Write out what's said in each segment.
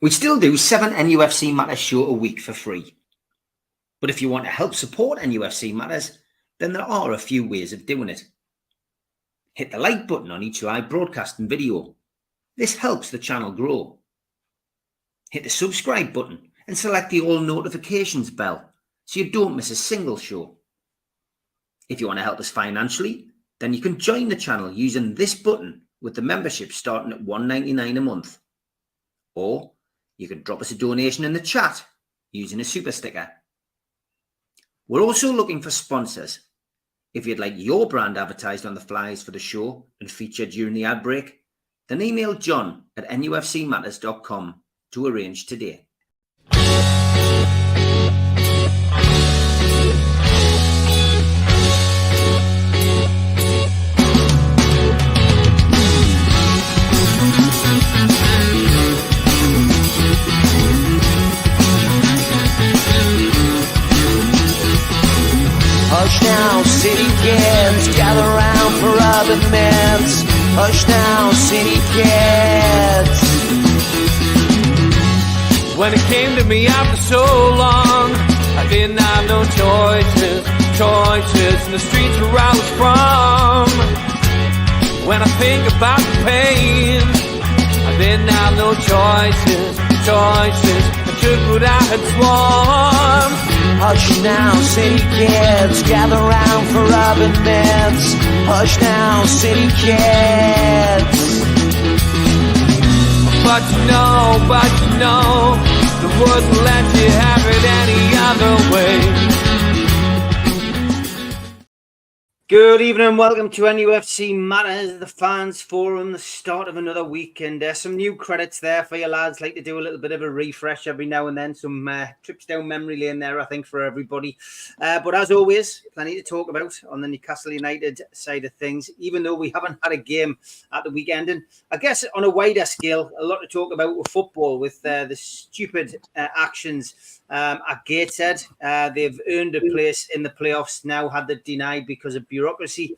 We still do 7 NUFC Matters show a week for free. But if you want to help support NUFC Matters, then there are a few ways of doing it. Hit the like button on each live broadcast and video. This helps the channel grow. Hit the subscribe button and select the all notifications bell so you don't miss a single show. If you want to help us financially, then you can join the channel using this button with the membership starting at $1.99 a month. Or you can drop us a donation in the chat using a super sticker. We're also looking for sponsors. If you'd like your brand advertised on the flyers for the show and featured during the ad break, then email John at nufcmatters.com to arrange today. Hush now, city kids, gather round for other mints. Hush now, city kids. When it came to me after so long, I didn't have no choices in the streets where I was from. When I think about the pain, I didn't have no choices, I took what I had sworn. Hush now, city kids, gather round for urban myths. Hush now, city kids. But you know, the wouldn't let you have it any other way. Good evening and welcome to NUFC Matters, the fans forum, the start of another week, and some new credits there for you lads. Like to do a little bit of a refresh every now and then, some trips down memory lane there, I think, for everybody. But as always, plenty to talk about on the Newcastle United side of things, even though we haven't had a game at the weekend. And I guess on a wider scale, a lot to talk about with football, with the stupid actions at Gateshead. They've earned a place in the playoffs now, had they denied because of bureaucracy.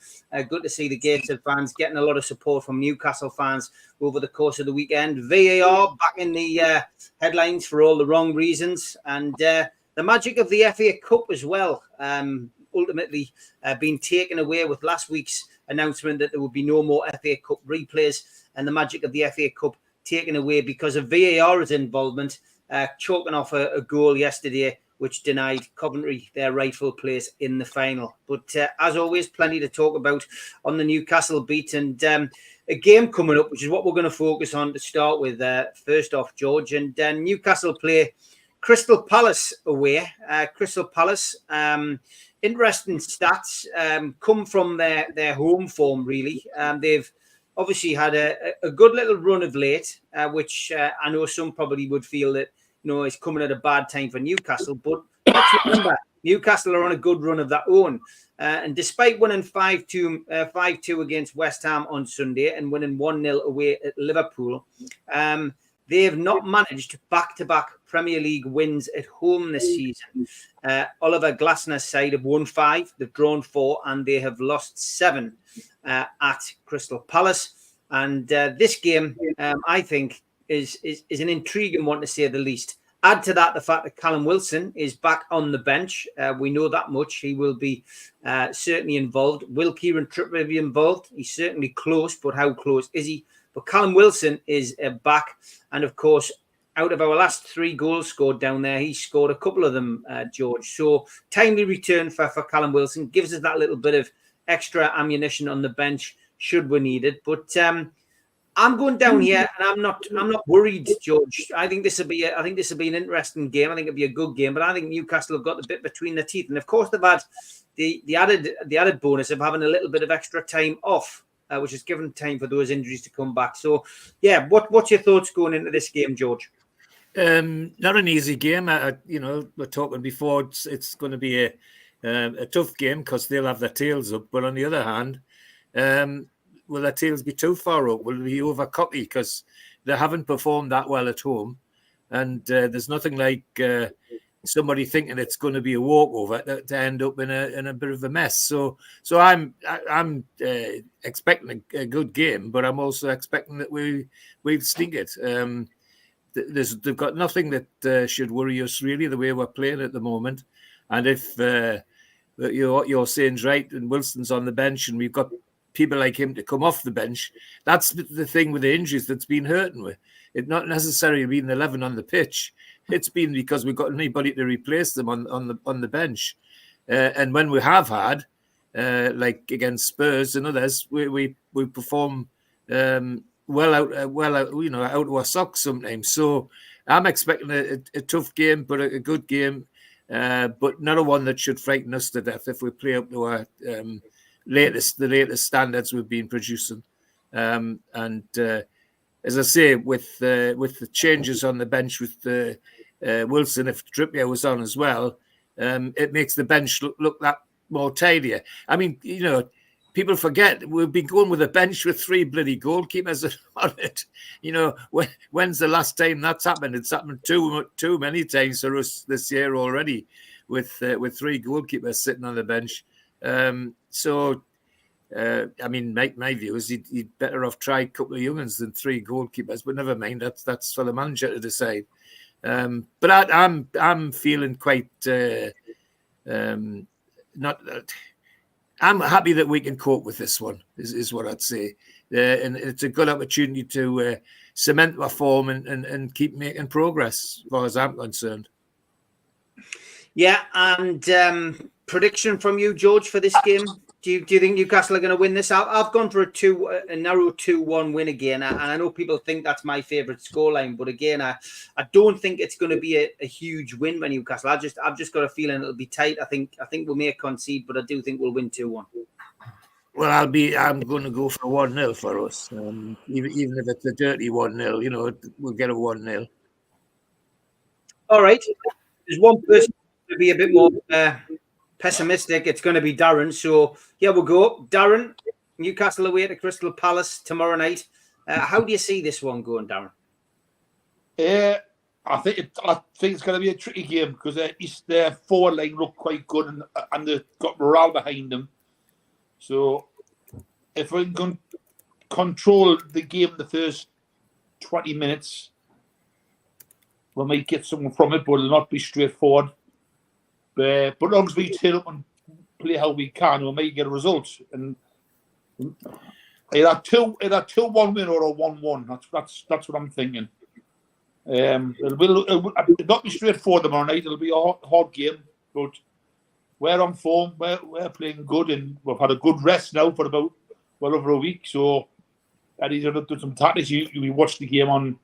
Good to see the Gateshead fans getting a lot of support from Newcastle fans over the course of the weekend. VAR back in the headlines for all the wrong reasons, and the magic of the FA Cup as well, ultimately being taken away with last week's announcement that there would be no more FA Cup replays, and the magic of the FA Cup taken away because of VAR's involvement, choking off a goal yesterday which denied Coventry their rightful place in the final. But as always, plenty to talk about on the Newcastle beat, and a game coming up, which is what we're going to focus on to start with. First off, George, and Newcastle play Crystal Palace away. Crystal Palace, interesting stats, come from their home form, really. They've obviously had a good little run of late, which I know some probably would feel that, you know, it's coming at a bad time for Newcastle. But let's remember, Newcastle are on a good run of their own. And despite winning 5-2 against West Ham on Sunday and winning 1-0 away at Liverpool, they have not managed back-to-back Premier League wins at home this season. Oliver Glasner's side have won 5, they've drawn 4, and they have lost 7 at Crystal Palace. And this game, I think, is an intriguing one, to say the least. Add to that the fact that Callum Wilson is back on the bench. We know that much. He will be certainly involved. Will Kieran Trippier be involved? He's certainly close, but how close is he? But Callum Wilson is back. And of course, out of our last 3 goals scored down there, he scored a couple of them, George. So timely return for Callum Wilson. Gives us that little bit of extra ammunition on the bench should we need it. But I'm going down here, and I'm not worried, George. I think this will be an interesting game. I think it'll be a good game, but I think Newcastle have got the bit between their teeth, and of course they've had the added bonus of having a little bit of extra time off, which has given time for those injuries to come back. So, yeah, what's your thoughts going into this game, George? Not an easy game. We're talking before. It's going to be a tough game because they'll have their tails up. But on the other hand, will their tails be too far up? Will they be over cocky because they haven't performed that well at home? And there's nothing like somebody thinking it's going to be a walkover to end up in a bit of a mess. So I'm expecting a good game, but I'm also expecting that we'll sneak it. they've got nothing that should worry us really the way we're playing at the moment. And if what you're saying is right, and Wilson's on the bench, and we've got people like him to come off the bench, that's the thing with the injuries that's been hurting with. It's not necessarily been 11 on the pitch. It's been because we've got anybody to replace them on the bench. And when we have had, like against Spurs and others, we perform well out out of our socks sometimes. So I'm expecting a tough game, but a good game, but not a one that should frighten us to death if we play up to our the latest standards we've been producing. As I say, with the changes on the bench with Wilson, if Trippier was on as well, it makes the bench look that more tidier. I mean, people forget we've been going with a bench with 3 bloody goalkeepers on it. When's the last time that's happened? It's happened too many times for us this year already, with 3 goalkeepers sitting on the bench. I mean, my view is you'd better off try a couple of young'uns than 3 goalkeepers. But never mind, that's for the manager to decide. But I'm feeling quite not. I'm happy that we can cope with this one. Is what I'd say, and it's a good opportunity to cement our form and keep making progress, as far as I'm concerned. Yeah, and prediction from you, George, for this game. Do you think Newcastle are going to win this? I've gone for a narrow 2-1 win again, and I know people think that's my favourite scoreline, but again, I don't think it's going to be a huge win by Newcastle. I've just got a feeling it'll be tight. I think we may concede, but I do think we'll win 2-1. Well, I'm going to go for 1-0 for us, even if it's a dirty 1-0. We'll get a 1-0. All right. There's one person to be a bit more pessimistic. It's going to be Darren. So yeah, we'll go. Darren, Newcastle away to Crystal Palace tomorrow night. How do you see this one going, Darren? I think it's going to be a tricky game because their forward line look quite good and they've got morale behind them. So if we can control the game the first 20 minutes, we might get something from it, but it'll not be straightforward. But as long as we turn up and play how we can, we might get a result. And either 2-1 win or a 1-1. That's what I'm thinking. It'll not be straightforward tomorrow night. It'll be a hard game, but we're on form. We're playing good, and we've had a good rest now for about well over a week. So Eddie's done some tactics. We watched the game on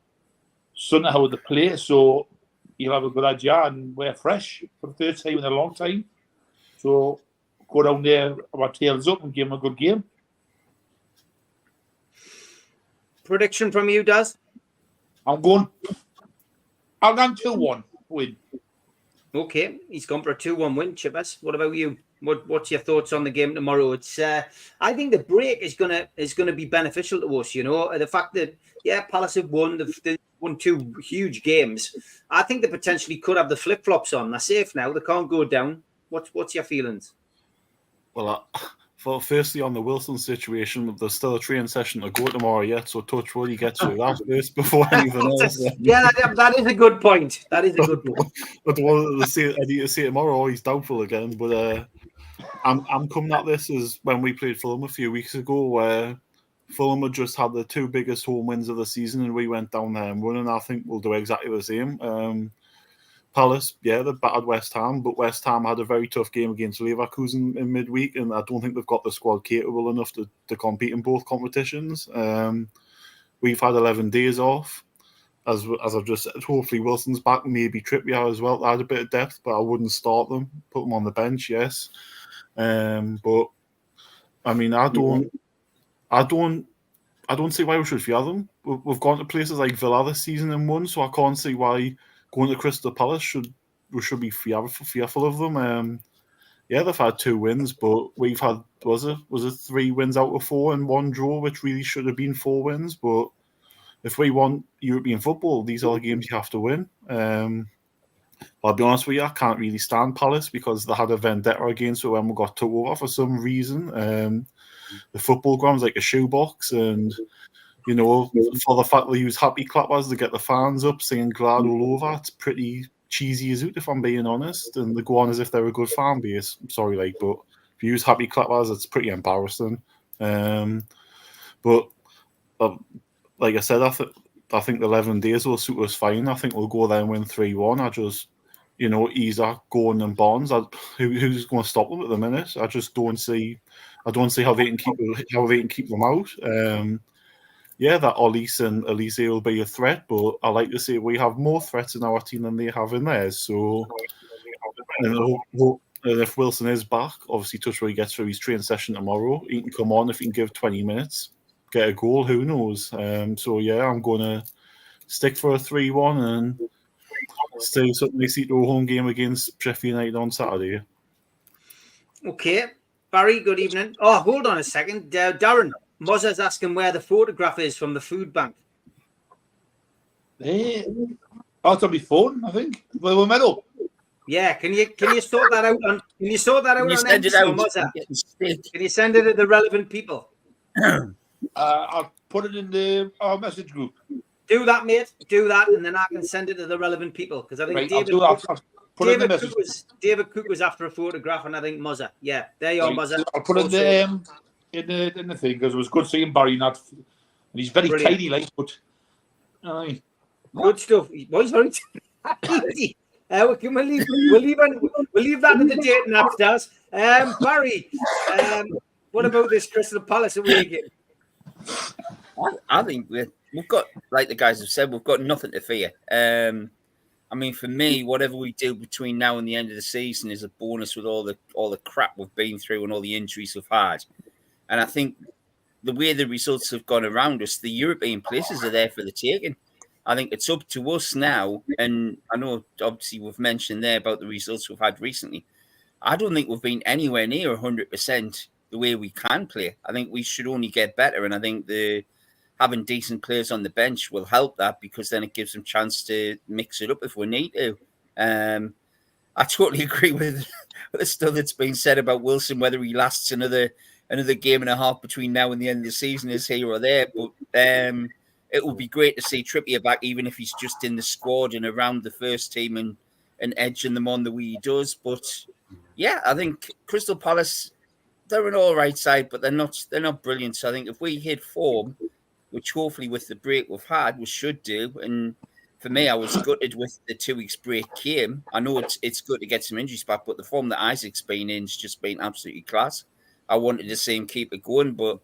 Sunday how they play, so you'll have a good idea, and we're fresh for the third time in a long time. So go down there, our tails up, and give them a good game. Prediction from you, Daz? I'll go 2-1 win. Okay, he's gone for a 2-1 win, Chippers. What about you? What's your thoughts on the game tomorrow? It's I think the break is gonna be beneficial to us. The fact that Palace have won, they've won 2 huge games. I think they potentially could have the flip flops on. They're safe now. They can't go down. What's your feelings? Well, firstly on the Wilson situation, there's still a training session to go tomorrow yet. So touch wood, he gets through that first before anything else. Yeah, that is a good point. That is a good point. I need to see it tomorrow. He's doubtful again, but I'm coming at this as when we played Fulham a few weeks ago, where Fulham had just had the 2 biggest home wins of the season, and we went down there and won. And I think we'll do exactly the same. Palace, they battered West Ham, but West Ham had a very tough game against Leverkusen in midweek, and I don't think they've got the squad capable enough to compete in both competitions. We've had 11 days off. As I've just said, hopefully Wilson's back, maybe Trippier as well. They had a bit of depth, but I wouldn't start them. Put them on the bench, yes. But I mean, I don't see why we should fear them. We've gone to places like Villa this season and won, so I can't see why going to Crystal Palace we should be fearful of them. They've had 2 wins, but we've had was it 3 wins out of 4 and 1 draw, which really should have been 4 wins. But if we want European football, these are the games you have to win. I'll be honest with you, I can't really stand Palace because they had a vendetta against it when we got took over for some reason. The football ground's like a shoebox, and you know, for the fact they use happy clappers to get the fans up, singing glad all over, it's pretty cheesy as out, if I'm being honest. And they go on as if they're a good fan base. I'm sorry, like, but if you use happy clappers, it's pretty embarrassing. But like I said, I think the 11 days will suit us fine. I think we'll go there and win 3-1. I just, you know, Isak, Gordon and Barnes. Who's going to stop them at the minute? I just don't see. I don't see how they can keep them out. Yeah, that Olise and Elise will be a threat, but I like to say we have more threats in our team than they have in theirs. So, and if Wilson is back, obviously touch where he gets through his training session tomorrow, he can come on if he can give 20 minutes, get a goal. Who knows? So yeah, I'm going to stick for a 3-1 and stay something to see to a home game against Sheffield United on Saturday. Okay, Barry. Good evening. Oh, hold on a second, Darren. Mozza's asking where the photograph is from the food bank. It's on my phone, I think. Well, we're metal. Yeah, can you sort that out on? Can you sort that out on Mozza? Can you send it to the relevant people? I'll put it in our message group. Do that, mate. Do that, and then I can send it to the relevant people because I think David Cook was after a photograph, and I think Mozza. Yeah, there you are, Mozza. I'll put it in the thing because it was good seeing Barry. And he's very tiny, like, but good stuff. Boys, very tiny. We'll leave that to the dating app stars. Barry, what about this Crystal Palace away game? I think we've got, like the guys have said, we've got nothing to fear. I mean, for me, whatever we do between now and the end of the season is a bonus with all the crap we've been through and all the injuries we've had. And I think the way the results have gone around us, the European places are there for the taking. I think it's up to us now. And I know, obviously, we've mentioned there about the results we've had recently. I don't think we've been anywhere near 100% the way we can play. I think we should only get better. And I think having decent players on the bench will help that because then it gives them a chance to mix it up if we need to. I totally agree with the stuff that's been said about Wilson, whether he lasts another game and a half between now and the end of the season is here or there. But it will be great to see Trippier back, even if he's just in the squad and around the first team and edging them on the way he does. But yeah, I think Crystal Palace, they're an all right side, but they're not brilliant. So I think if we hit form, which hopefully with the break we've had, we should do. And for me, I was gutted with the 2 weeks break came. I know it's good to get some injuries back, but the form that Isaac's been in has just been absolutely class. I wanted to see him keep it going, but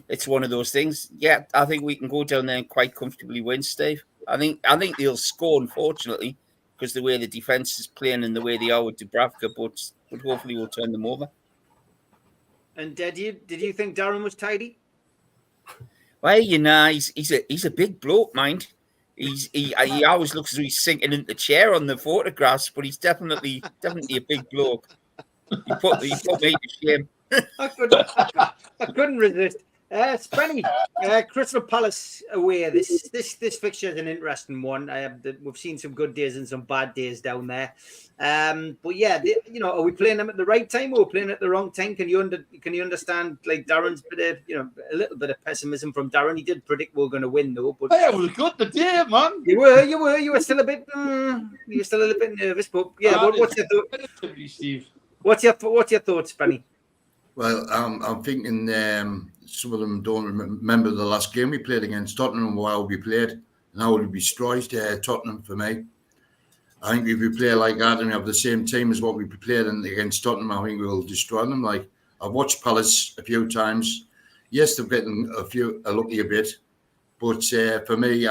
it's one of those things. Yeah, I think we can go down there and quite comfortably win, Steve. I think they'll score, unfortunately, because the way the defence is playing and the way they are with Dubravka, but hopefully we'll turn them over. And did you think Darren was tidy? Well, you know, he's a big bloke, mind. He always looks as though he's sinking into the chair on the photographs, but he's definitely a big bloke. He put me to shame. I couldn't resist. Spenny, Crystal Palace away. This fixture is an interesting one. We've seen some good days and some bad days down there. But yeah, are we playing them at the right time or are we playing at the wrong time? Can you understand like Darren's bit of, a little bit of pessimism from Darren? He did predict we were going to win though. But it was good the day, man. You were still a bit nervous. But yeah, what's your thought, Steve? What's your thoughts, Spenny? Well, I'm thinking some of them don't remember the last game we played against Tottenham and how we played and how we destroyed Tottenham for me. I think if we play like that and we have the same team as what we played against Tottenham, I think we'll destroy them. Like, I've watched Palace a few times. Yes, they've gotten a lucky a bit. But for me,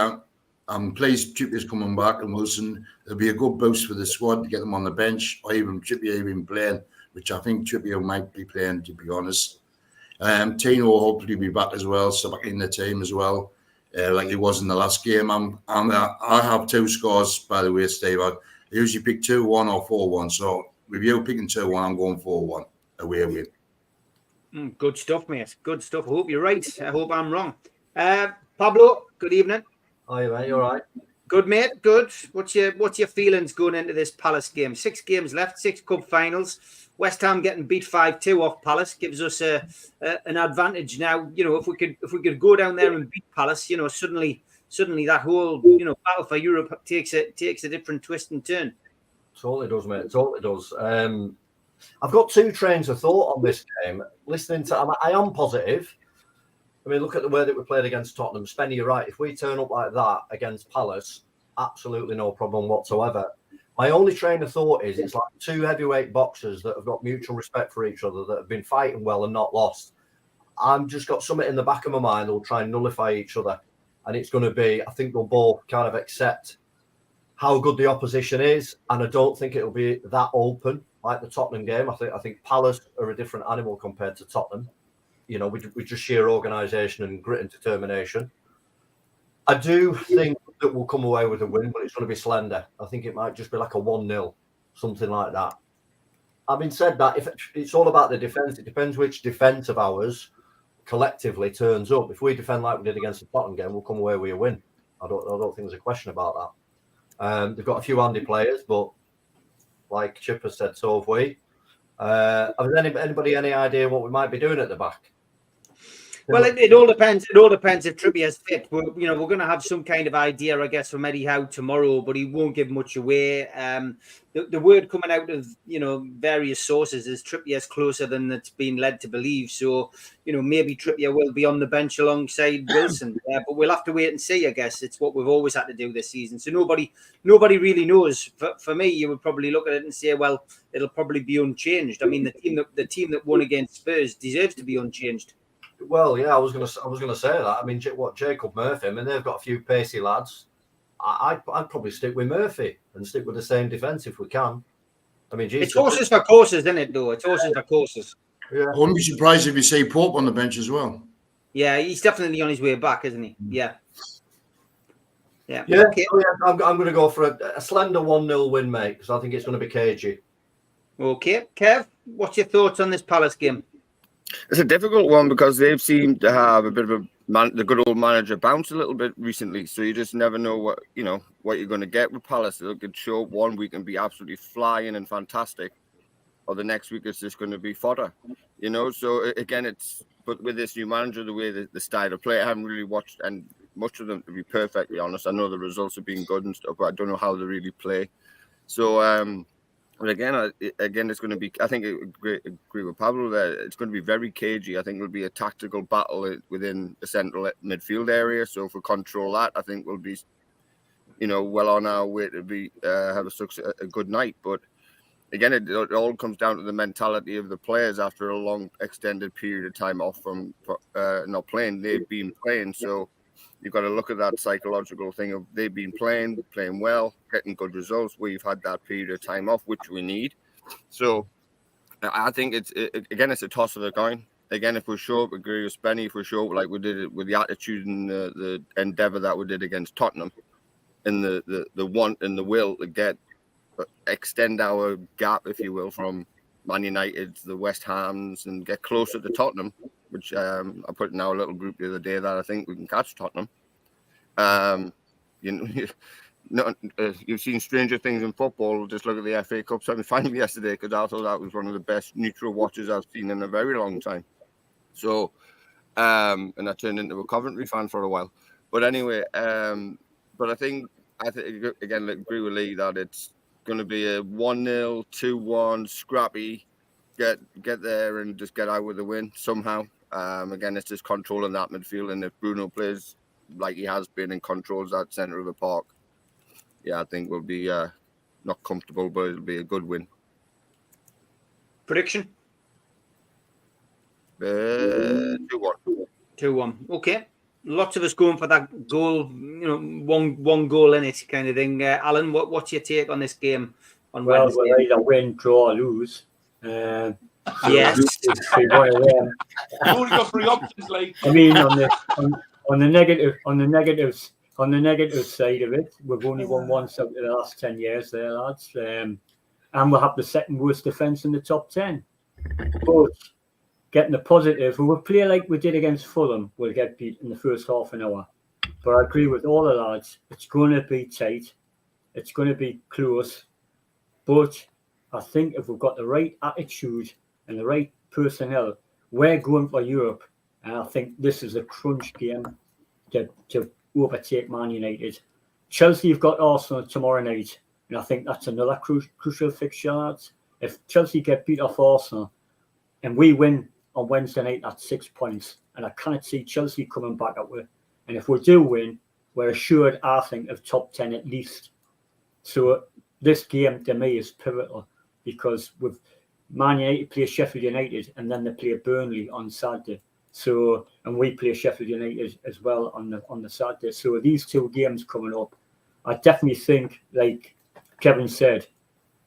I'm pleased Trippier's coming back and Wilson. It'll be a good boost for the squad to get them on the bench or even Trippier even playing, which I think Trippier might be playing, to be honest. Tyne will hopefully be back as well, so back in the team as well, like he was in the last game. I have 2 scores, by the way, Steve. I usually pick 2-1 or 4-1. So with you picking 2-1, I'm going 4-1 away win. Good stuff, mate. Good stuff. I hope you're right. I hope I'm wrong. Pablo, good evening. Hi, mate. You all right? Good, mate. Good. What's your feelings going into this Palace game? 6 games left, 6 cup finals. West Ham getting beat 5-2 off Palace gives us an advantage now. You know, if we could go down there and beat Palace, you know, suddenly that whole battle for Europe takes a different twist and turn. Totally does, mate. Totally does. I've got 2 trains of thought on this game. Listening to, I am positive. I mean, look at the way that we played against Tottenham. Spenny, you're right. If we turn up like that against Palace, absolutely no problem whatsoever. My only train of thought is it's like 2 heavyweight boxers that have got mutual respect for each other, that have been fighting well and not lost. I've just got something in the back of my mind that will try and nullify each other. And it's going to be, I think they'll both kind of accept how good the opposition is. And I don't think it'll be that open like the Tottenham game. I think Palace are a different animal compared to Tottenham. You know, with just sheer organisation and grit and determination. I do think that we'll come away with a win, but it's going to be slender. I think it might just be like a 1-0, something like that. Having said that, if it's all about the defence, it depends which defence of ours collectively turns up. If we defend like we did against the Tottenham game, we'll come away with a win. I don't think there's a question about that. They've got a few handy players, but like Chip has said, so have we. Has anybody any idea what we might be doing at the back? Well, it all depends. It all depends if Trippier's fit. We're going to have some kind of idea, I guess, from Eddie Howe tomorrow, but he won't give much away. The word coming out of various sources is Trippier's closer than it's been led to believe. So maybe Trippier will be on the bench alongside Wilson, but we'll have to wait and see. I guess it's what we've always had to do this season. So nobody really knows. For me, you would probably look at it and say, well, it'll probably be unchanged. I mean, the team that won against Spurs deserves to be unchanged. Well, yeah, I was gonna say that. I mean, Jacob Murphy? I mean, they've got a few pacey lads. I'd probably stick with Murphy and stick with the same defence if we can. I mean, it's horses for courses, isn't it? Though it's horses for courses. Yeah. I wouldn't be surprised if you see Pope on the bench as well. Yeah, he's definitely on his way back, isn't he? Yeah. Okay. Oh, yeah, I'm going to go for a slender 1-0 win, mate, because I think it's going to be cagey. Okay, Kev, what's your thoughts on this Palace game? It's a difficult one because they've seemed to have a bit of the good old manager bounce a little bit recently. So you just never know what you're going to get with Palace. They could show up one week and be absolutely flying and fantastic, or the next week it's just going to be fodder. So again, but with this new manager, the way the style of play, I haven't really watched and much of them, to be perfectly honest. I know the results have been good and stuff, but I don't know how they really play. So. But again, it's going to be. I think I agree with Pablo there. It's going to be very cagey. I think it'll be a tactical battle within the central midfield area. So if we control that, I think we'll be, well on our way to have a good night. But again, it all comes down to the mentality of the players after a long extended period of time off from not playing. They've been playing, so. You've got to look at that psychological thing of they've been playing well, getting good results. We've had that period of time off, which we need. So I think it's a toss of the coin. Again, if we show up, agree with Spenny, if we show up like we did it with the attitude and the endeavour that we did against Tottenham, and the want and the will to extend our gap, if you will, from Man United to the West Hams and get closer to Tottenham, which I put in our little group the other day that I think we can catch Tottenham. You've seen stranger things in football. Just look at the FA Cup semi-final yesterday, because I thought that was one of the best neutral watches I've seen in a very long time. So, and I turned into a Coventry fan for a while. But anyway, but I think again, I agree with Lee that it's going to be a 1-0, 2-1, scrappy. Get there and just get out with the win somehow. Again, it's just controlling that midfield, and if Bruno plays like he has been and controls that centre of the park, I think we'll be not comfortable, but it'll be a good win. Prediction? 2-1. 2-1. Okay. Lots of us going for that goal, one goal in it kind of thing. Alan, what's your take on this game on Wednesday? We'll either win, draw, or lose. Yes. You've only got 3 options, like. I mean, on the negative side of it, we've only won once out of the last 10 years there, lads. And we'll have the second worst defence in the top 10. But getting the positive, if we play like we did against Fulham, we'll get beat in the first half an hour. But I agree with all the lads. It's going to be tight. It's going to be close. But I think if we've got the right attitude and the right personnel, we're going for Europe. And I think this is a crunch game to overtake Man United. Chelsea have got Arsenal tomorrow night. And I think that's another crucial fixture, lads. If Chelsea get beat off Arsenal and we win on Wednesday night, that's 6 points. And I can't see Chelsea coming back up with. And if we do win, we're assured, I think, of top 10 at least. So this game, to me, is pivotal because with Man United play Sheffield United and then they play Burnley on Saturday. So, and we play Sheffield United as well on the Saturday. So these two games coming up, I definitely think, like Kevin said,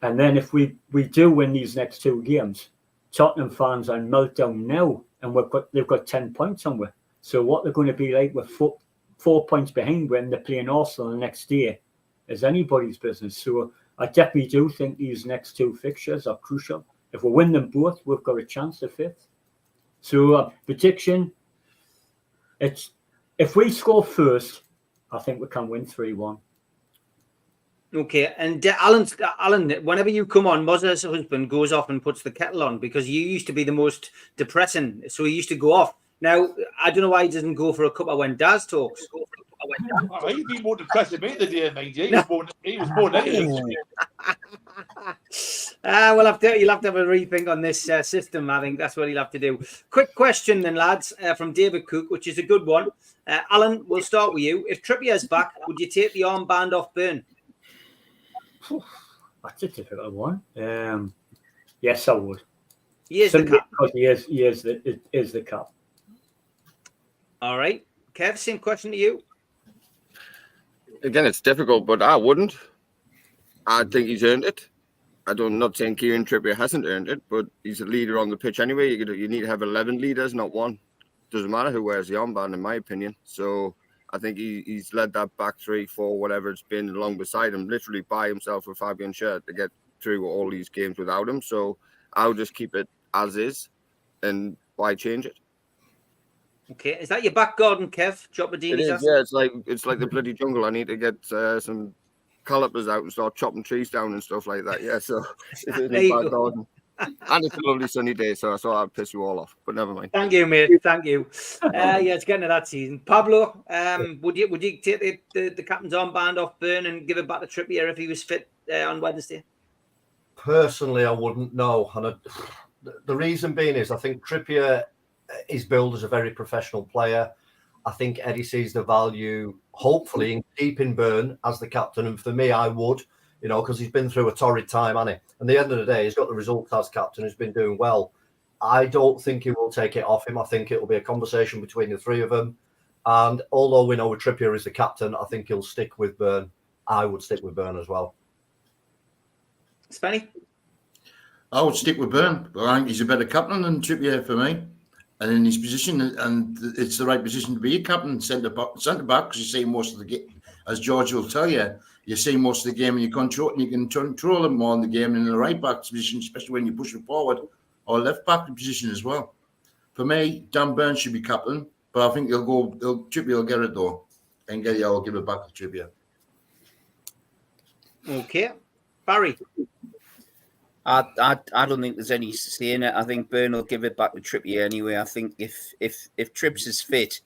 and then if we do win these next two games, Tottenham fans are in meltdown now, and they've got 10 points on us. So what they're going to be like with 4 points behind when they're playing Arsenal the next day is anybody's business. So I definitely do think these next two fixtures are crucial. If we win them both, we've got a chance at fifth. So prediction, it's if we score first, I think we can win 3-1. Okay, and Alan, whenever you come on, Mozza's husband goes off and puts the kettle on because you used to be the most depressing, so he used to go off. Now, I don't know why he doesn't go for a cuppa when Daz talks. He'd be more depressed than me today, mind you. He was more negative. You'll have to have a rethink on this system. I think that's what he'll have to do. Quick question then, lads, from David Cook, which is a good one. Alan, we'll start with you. If Trippier's back, would you take the armband off Burn? That's a difficult one. Yes, I would. He is the cap. Because he is the cap. All right. Kev, same question to you. Again, it's difficult, but I wouldn't. I think he's earned it. I'm not saying Kieran Trippier hasn't earned it, but he's a leader on the pitch anyway. You need to have 11 leaders, not one. Doesn't matter who wears the armband, in my opinion. So I think he's led that back 3, 4, whatever it's been, along beside him, literally by himself with Fabian Schär to get through all these games without him. So I'll just keep it as is, and why change it? Okay, is that your back garden, Kev? Yeah, it's like the bloody jungle. I need to get some calipers out and start chopping trees down and stuff like that. Yeah, so it's in the back garden. And it's a lovely sunny day, so I thought I'd piss you all off, but never mind. Thank you, mate. Thank you. Yeah, it's getting to that season. Pablo, would you take the captain's armband off Burn and give it back to Trippier if he was fit on Wednesday? Personally, I wouldn't know. And the reason being is I think Trippier is billed as a very professional player. I think Eddie sees the value, hopefully, in keeping Burn as the captain. And for me, I would, because he's been through a torrid time, hasn't he? And at the end of the day, he's got the results as captain, he's been doing well. I don't think he will take it off him. I think it will be a conversation between the three of them. And although we know Trippier is the captain, I think he'll stick with Burn. I would stick with Burn as well. Spenny? I would stick with Burn, but I think he's a better captain than Trippier for me. And in his position, and it's the right position to be a captain, centre back, because you see most of the game. As George will tell you, you see most of the game and you can control them more in the game in the right back position, especially when you push it forward, or left back position as well. For me, Dan Burns should be captain, but I think Trippier will get it though, and I'll give it back to Trippier. Okay, Barry. I don't think there's any saying it. I think Burn will give it back to Trippier anyway. I think if Trips is fit,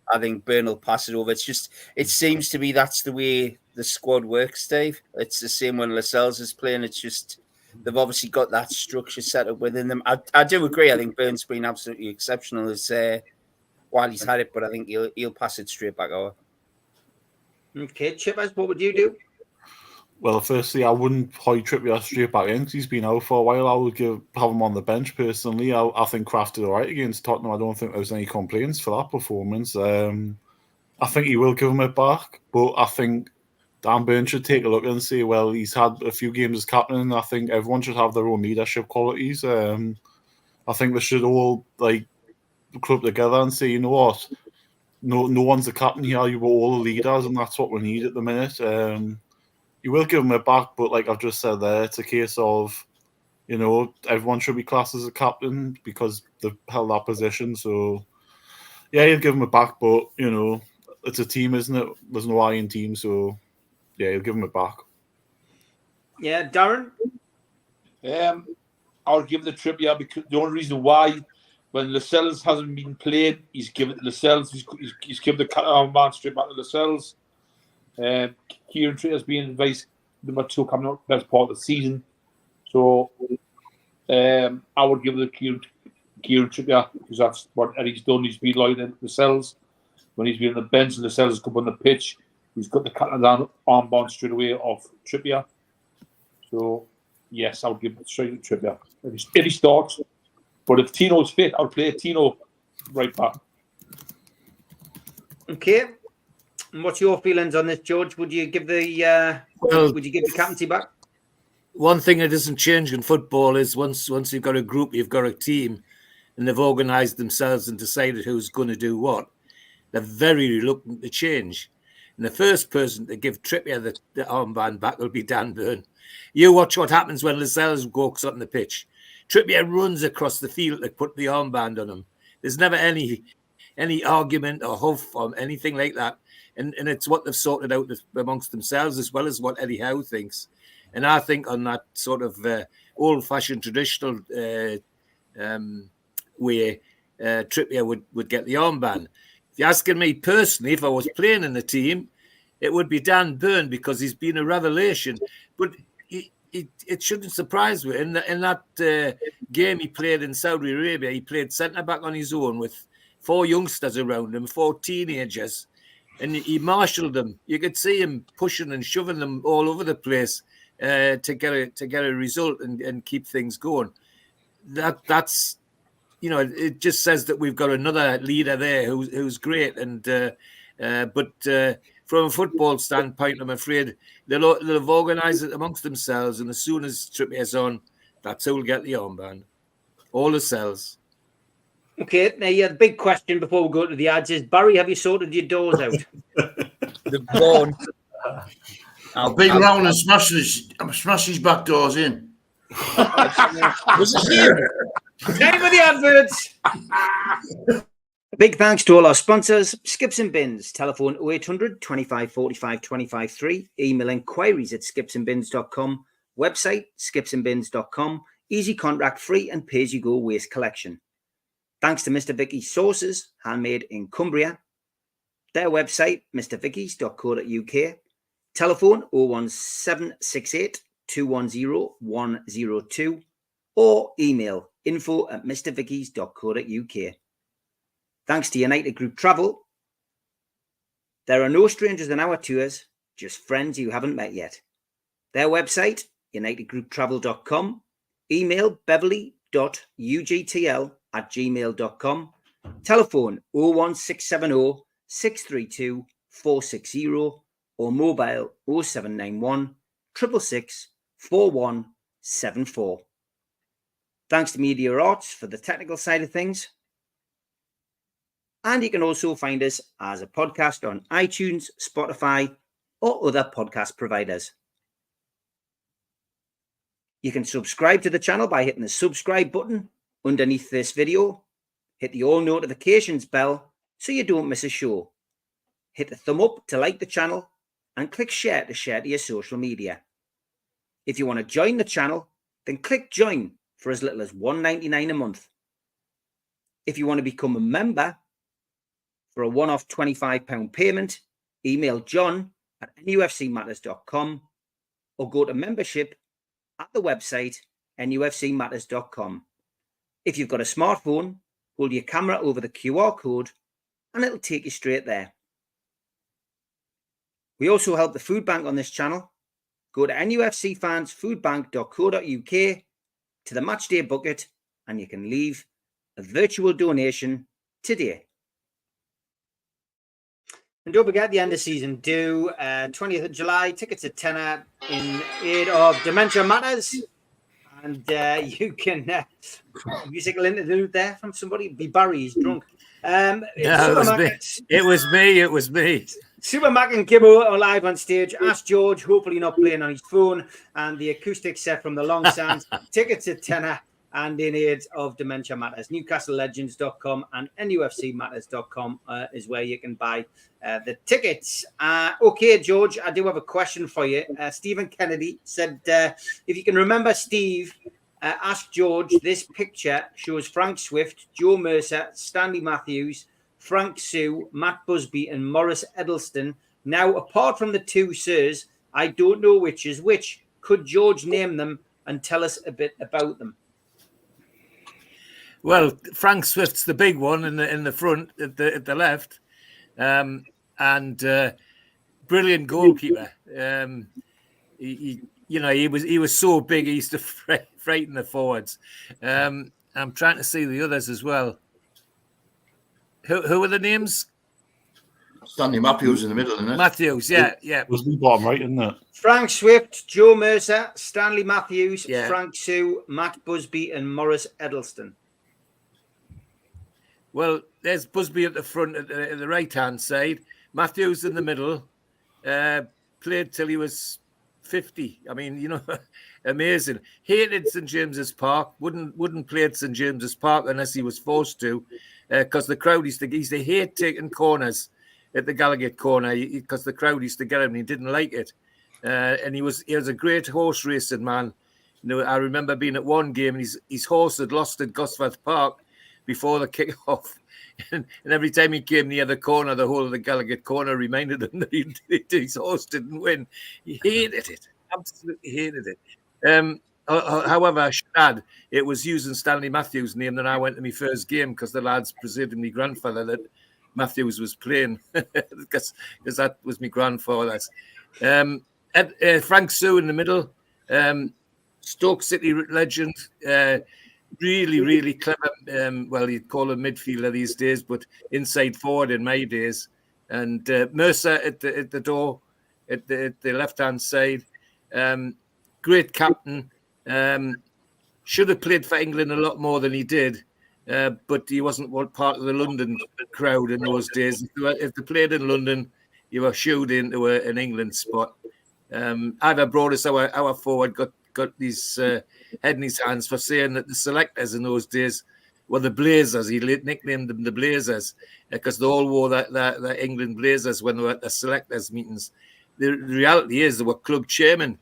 I think Burn will pass it over. It seems to be that's the way the squad works, Dave. It's the same when Lascelles is playing. It's just they've obviously got that structure set up within them. I do agree. I think Burn's been absolutely exceptional while he's had it, but I think he'll pass it straight back over. Okay, Chippers, what would you do? Well, firstly, I wouldn't hoy Trippier straight back in because he's been out for a while. I would have him on the bench personally. I think Kraft did all right against Tottenham. I don't think there was any complaints for that performance. I think he will give him it back, but I think Dan Burn should take a look and say, well, he's had a few games as captain, and I think everyone should have their own leadership qualities. I think they should all club together and say, you know what, no one's the captain here. You were all the leaders, and that's what we need at the minute. You will give him it back, but like I've just said there, it's a case of, everyone should be classed as a captain because they've held that position. So, yeah, you'll give him it back, but, it's a team, isn't it? There's no I in team, so yeah, he'll give him it back. Yeah, Darren? I'll give the Trippier because the only reason why, when Lascelles hasn't been played, he's given it to Lascelles. He's given the armband straight back to Lascelles. Kieran Trippier's been vice number 2 coming out best part of the season. So I would give it to Kieran Trippier because that's what Eddie's done. He's been loyal to Lascelles. When he's been on the bench and Lascelles has come on the pitch, he's got the down armband straight away off Trippier. So yes, I'll give it straight to Trippier. If he starts. But if Tino's fit, I'll play Tino right back. Okay. And what's your feelings on this, George? Would you give the captaincy back? One thing that doesn't change in football is once you've got a group, you've got a team, and they've organised themselves and decided who's going to do what. They're very reluctant to change. And the first person to give Trippier the armband back will be Dan Burn. You watch what happens when Lascelles walks on the pitch. Trippier runs across the field to put the armband on him. There's never any argument or huff or anything like that. And it's what they've sorted out amongst themselves as well as what Eddie Howe thinks. And I think on that sort of old-fashioned traditional way, Trippier would get the armband. If you're asking me personally, if I was playing in the team, it would be Dan Burn because he's been a revelation. But it shouldn't surprise me. In that game he played in Saudi Arabia, he played centre-back on his own with 4 youngsters around him, 4 teenagers, and he marshalled them. You could see him pushing and shoving them all over the place to get a result and keep things going. That's it just says that we've got another leader there who's great. And but from a football standpoint, I'm afraid they'll have organised it amongst themselves, and as soon as Trippier's on, that's who will get the armband. All the cells. Okay, now the big question before we go to the ads is, Barry, have you sorted your doors out? The bone. I've been round and smashed his back doors in. Was it here? Time for the adverts. Big thanks to all our sponsors, Skips and Bins, telephone 0800 25 45 25 3, email inquiries at skipsandbins.com, website skipsandbins.com, easy contract free and pay-as-you-go waste collection. Thanks to Mr. Vicky's Sauces, handmade in Cumbria, their website mrvickies.co.uk, telephone 01768 210 102, or email info@mrvickies.co.uk. Thanks to United Group Travel. There are no strangers on our tours, just friends you haven't met yet. Their website, unitedgrouptravel.com, email beverly.ugtl@gmail.com, telephone 01670 632 460, or mobile 0791 666 4174. Thanks to Media Arts for the technical side of things. And you can also find us as a podcast on iTunes, Spotify, or other podcast providers. You can subscribe to the channel by hitting the subscribe button underneath this video. Hit the all notifications bell so you don't miss a show. Hit the thumb up to like the channel and click share to your social media. If you want to join the channel, then click join for as little as $1.99 a month. If you want to become a member, for a one-off £25 payment, email john@nufcmatters.com or go to membership at the website nufcmatters.com. If you've got a smartphone, hold your camera over the QR code and it'll take you straight there. We also help the food bank on this channel. Go to nufcfansfoodbank.co.uk to the matchday bucket and you can leave a virtual donation today. And don't forget the end of season 2, 20th of July, tickets at tenner in aid of Dementia Matters. And you can musical interlude there from somebody. Be Barry, he's drunk. It was me. Super Mac and Gibbo are live on stage. Ask George, hopefully not playing on his phone, and the acoustic set from the Long Sands. Tickets at tenner and in aid of Dementia Matters. NewcastleLegends.com and nufcmatters.com is where you can buy the tickets. Okay, George, I do have a question for you. Stephen Kennedy said, if you can remember, Steve asked George, this picture shows Frank Swift, Joe Mercer, Stanley Matthews, Frank Sue, Matt Busby, and Maurice Edelston. Now, apart from the two sirs, I don't know which is which. Could George name them and tell us a bit about them? Well, Frank Swift's the big one in the front at the left, and brilliant goalkeeper. He was so big he used to frighten the forwards. I'm trying to see the others as well. Who are the names? Stanley Matthews in the middle, isn't it? Matthews, yeah. Was the bottom right, isn't it? Frank Swift, Joe Mercer, Stanley Matthews, Yeah. Frank Sue, Matt Busby, and Maurice Edelston. Well, there's Busby at the front at the right-hand side. Matthews in the middle. Played till he was 50. I mean, amazing. Hated St James's Park. Wouldn't play at St James's Park unless he was forced to, because the crowd used to hate taking corners at the Gallagher corner because the crowd used to get him and he didn't like it. And he was a great horse racing man. I remember being at one game and his horse had lost at Gosforth Park before the kick-off. And every time he came near the corner, the whole of the Gallagher corner reminded him that his horse didn't win. He hated it. Absolutely hated it. However, I should add, it was using Stanley Matthews' name that I went to my first game because the lads presumed my grandfather that Matthews was playing because that was my grandfather's. Frank Sue in the middle, Stoke City legend, really, really clever. Well, you'd call him midfielder these days, but inside forward in my days. And Mercer at the door, at the left-hand side, great captain. Should have played for England a lot more than he did. But he wasn't part of the London crowd in those days. If they played in London, you were shooed into an England spot. Ivor Broadus, our forward, got his head in his hands for saying that the selectors in those days were the Blazers. He nicknamed them the Blazers because they all wore the England Blazers when they were at the selectors meetings. The reality is they were club chairmen.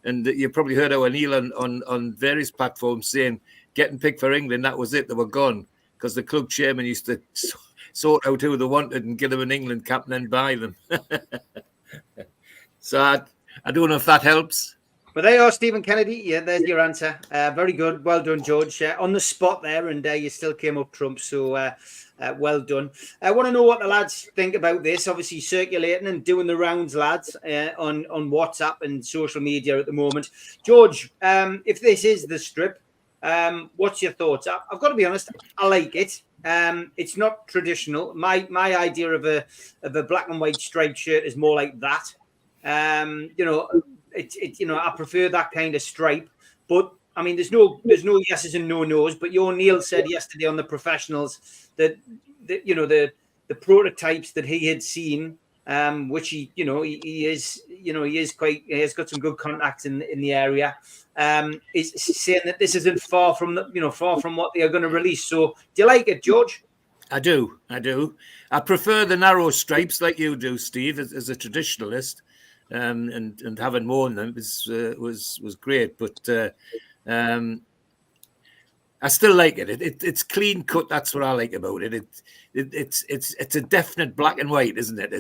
And you probably heard O'Neill on various platforms saying, getting picked for England, that was it. They were gone because the club chairman used to sort out who they wanted and give them an England cap and then buy them. So I don't know if that helps. But there you are, Stephen Kennedy. Yeah, there's your answer. Very good. Well done, George. On the spot there, and you still came up trump. So well done. I want to know what the lads think about this. Obviously, circulating and doing the rounds, lads, on WhatsApp and social media at the moment. George, if this is the strip, what's your thoughts? I've got to be honest. I like it. It's not traditional. My idea of a black and white striped shirt is more like that. I prefer that kind of stripe. But I mean, there's no yeses and no nos. But O'Neill said yesterday on the professionals that the prototypes that he had seen, which he has got some good contacts in the area. Is saying that this isn't far from what they are going to release. So, do you like it, George? I do. I prefer the narrow stripes like you do, Steve, as a traditionalist, and having worn them was great. But I still like it. It's clean cut. That's what I like about it. It's a definite black and white, isn't it?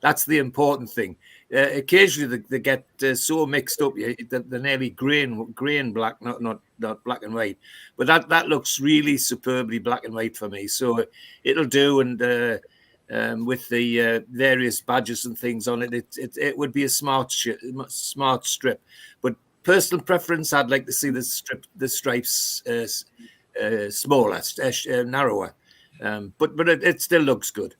That's the important thing. Occasionally they get so mixed up that they're nearly grey and black, not black and white. But that looks really superbly black and white for me. So it'll do. And with the various badges and things on it, it would be a smart strip. But personal preference, I'd like to see the stripes smaller, narrower. But it still looks good.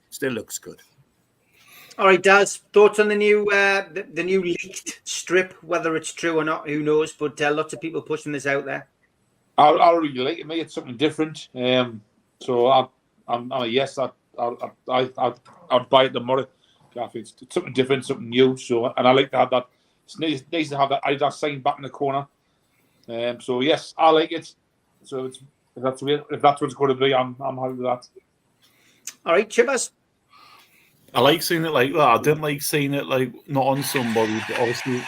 All right, Daz, thoughts on the new leaked strip? Whether it's true or not, who knows? But lots of people pushing this out there. I really like it. It's something different. So I'm a yes. I'd buy it tomorrow. It's something different, something new. So, and I like to have that. It's nice to have that Adidas sign back in the corner. So yes, I like it. So if that's what it's going to be, I'm happy with that. All right, Chippers. I like seeing it like that. I didn't like seeing it like not on somebody, but obviously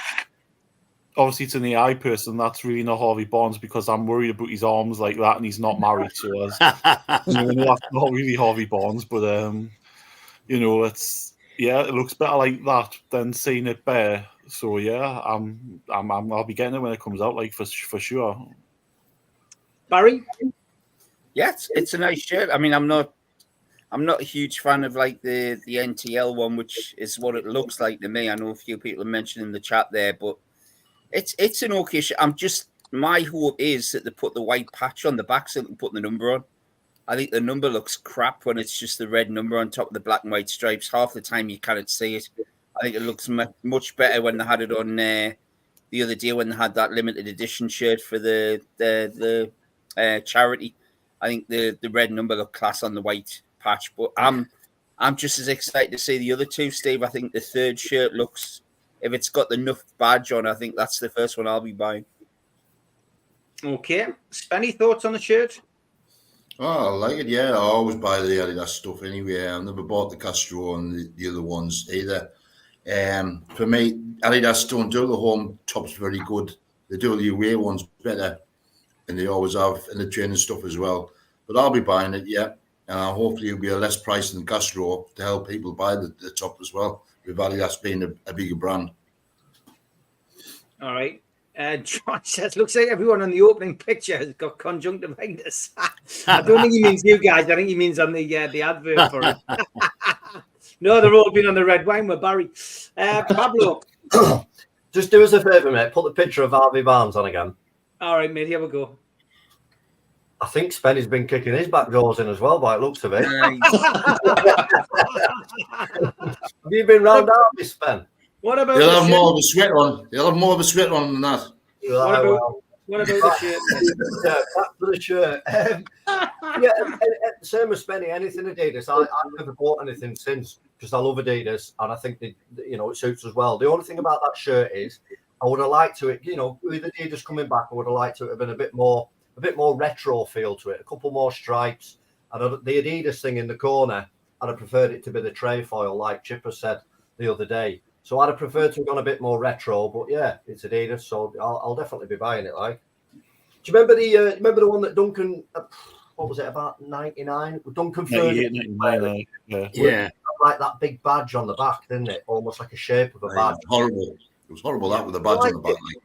it's an AI person. That's really not Harvey Barnes because I'm worried about his arms like that, and he's not married, so that's not really Harvey Barnes. But it looks better like that than seeing it bare. So yeah, I'll be getting it when it comes out, like for sure. Barry. Yeah, it's a nice shirt. I mean, I'm not a huge fan of like the NTL one, which is what it looks like to me. I know a few people have mentioned in the chat there, but it's an okay shirt. My hope is that they put the white patch on the back so they can put the number on. I think the number looks crap when it's just the red number on top of the black and white stripes. Half the time you can't see it. I think it looks much better when they had it on the other day when they had that limited edition shirt for the charity. I think the red number looked class on the white patch, but I'm just as excited to see the other two, Steve. I think the third shirt looks, if it's got the Nuf badge on, I think that's the first one I'll be buying. Okay. Spenny, thoughts on the shirt? Oh, I like it, yeah. I always buy the Adidas stuff anyway. I've never bought the Castro and the other ones either. For me, Adidas don't do the home tops very good. They do the away ones better, and they always have in the training stuff as well. But I'll be buying it, yeah. And hopefully it'll be a less price than Castro to help people buy the top as well, with Adidas being a bigger brand. All right. John says, looks like everyone on the opening picture has got conjunctivitis. I don't think he means you guys. I think he means on the advert for it. No, they're all been on the red wine with Barry. Pablo. Just do us a favour, mate. Put the picture of Harvey Barnes on again. All right, mate. Here we go. I think Spenny's been kicking his back doors in as well, by the looks of it. Have you been round out, Miss Spen? What about You'll have more of a sweat on. You'll have more of a sweat on than that. What about the shirt? Yeah, back to the shirt. Same as Spenny. Anything Adidas. I've never bought anything since because I love Adidas and I think it suits us well. The only thing about that shirt is I would have liked to it. With Adidas coming back, I would have liked to have been a bit more retro feel to it. A couple more stripes and the Adidas thing in the corner. I'd have preferred it to be the trefoil, like Chipper said the other day. So I'd have preferred to have gone a bit more retro, but yeah, it's Adidas, so I'll definitely be buying it. Like, do you remember the one that Duncan? What was it about 99? Duncan Ferguson. 99, yeah. Like that big badge on the back, didn't it? Almost like a shape of a badge. Horrible. It was horrible that with the badge on the back. Like.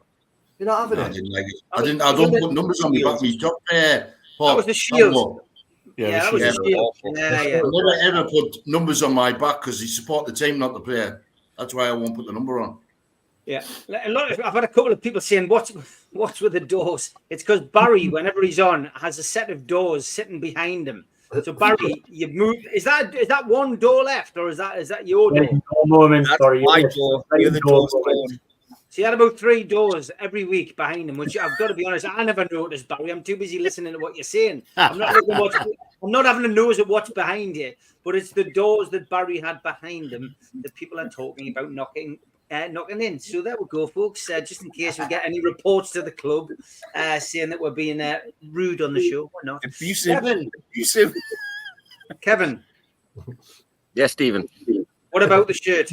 You're not having it. I didn't like it. I don't put numbers on the back of my top there. That was the shield. Yeah, that was the shield. I never ever put numbers on my back because he support the team, not the player. That's why I won't put the number on. Yeah, I've had a couple of people saying, "What's with the doors?" It's because Barry, whenever he's on, has a set of doors sitting behind him. So Barry, you've moved. Is that one door left, or is that your door? That's my door. The other door's closed. So he had about 3 doors every week behind him, which I've got to be honest, I never noticed, Barry. I'm too busy listening to what you're saying. I'm not having a nose at what's behind you, but it's the doors that Barry had behind him that people are talking about knocking in. So there we go, folks. Just in case we get any reports to the club saying that we're being rude on the show or not. Abusive. Kevin. Yes, Stephen. What about the shirt?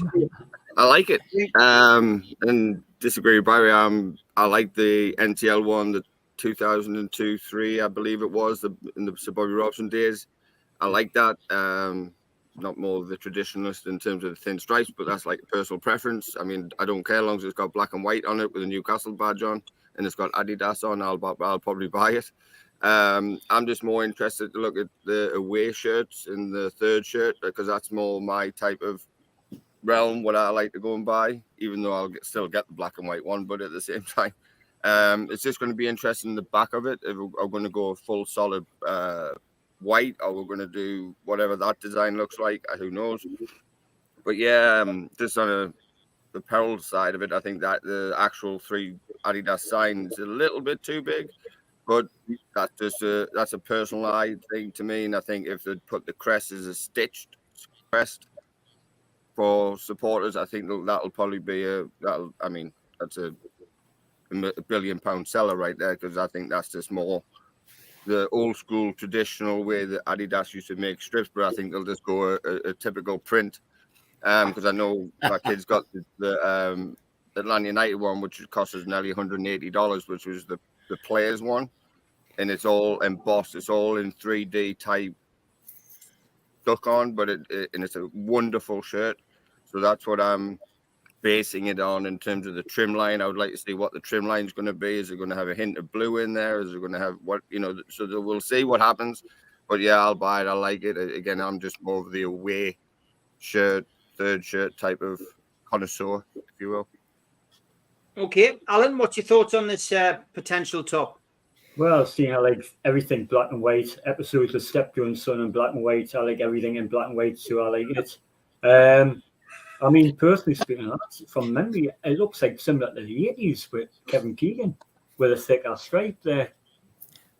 I like it. And disagree with Barry. I like the NTL one, the 2002-3, I believe it was, in the Sir Bobby Robson days. I like that. Not more the traditionalist in terms of the thin stripes, but that's like a personal preference. I mean, I don't care as long as it's got black and white on it with a Newcastle badge on, and it's got Adidas on. I'll probably buy it. I'm just more interested to look at the away shirts in the third shirt because that's more my type of realm, what I like to go and buy, even though I'll still get the black and white one, but at the same time, it's just going to be interesting in the back of it. If we're going to go full solid white, or we're going to do whatever that design looks like, who knows. But yeah, just on the apparel side of it, I think that the actual 3 Adidas sign is a little bit too big, but that's a personalized thing to me. And I think if they put the crest as a stitched crest for supporters, I think that'll probably be that's a £1 billion seller right there, because I think that's just more the old school traditional way that Adidas used to make strips, but I think they'll just go a typical print. Because I know my kids got the Atlanta United one, which cost us nearly $180, which was the players one, and it's all embossed. It's all in 3D type stuck on, but and it's a wonderful shirt. So that's what I'm basing it on in terms of the trim line. I would like to see what the trim line is going to be. Is it going to have a hint of blue in there? Is it going to have what, so we'll see what happens. But yeah, I'll buy it. I like it. Again, I'm just more of the away shirt, third shirt type of connoisseur, if you will. Okay, Alan, what's your thoughts on this potential top? Well, seeing I like everything black and white, episodes of Steptoe and Son in black and white, I like everything in black and white, so I like it. I mean, personally speaking, from memory, it looks like similar to the 80s with Kevin Keegan, with a thicker stripe there,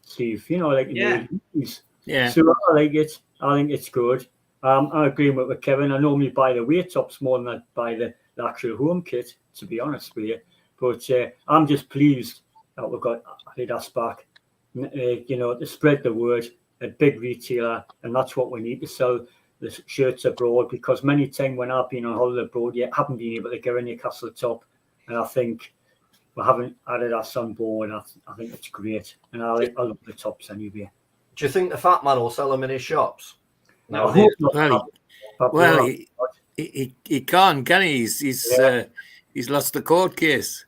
Steve, like in the 80s. Yeah. So I like it. I think it's good. I agree with Kevin. I normally buy the weight tops more than I buy the actual home kit, to be honest with you. But I'm just pleased that we've got Adidas back, to spread the word, a big retailer, and that's what we need to sell the shirts abroad, because many times when I've been on holiday abroad, haven't been able to get a Newcastle top, and I think we haven't added us on board. I think it's great, and I love the tops anyway. Do you think the fat man will sell them in his shops? No, he can't, can he? He's lost the court case.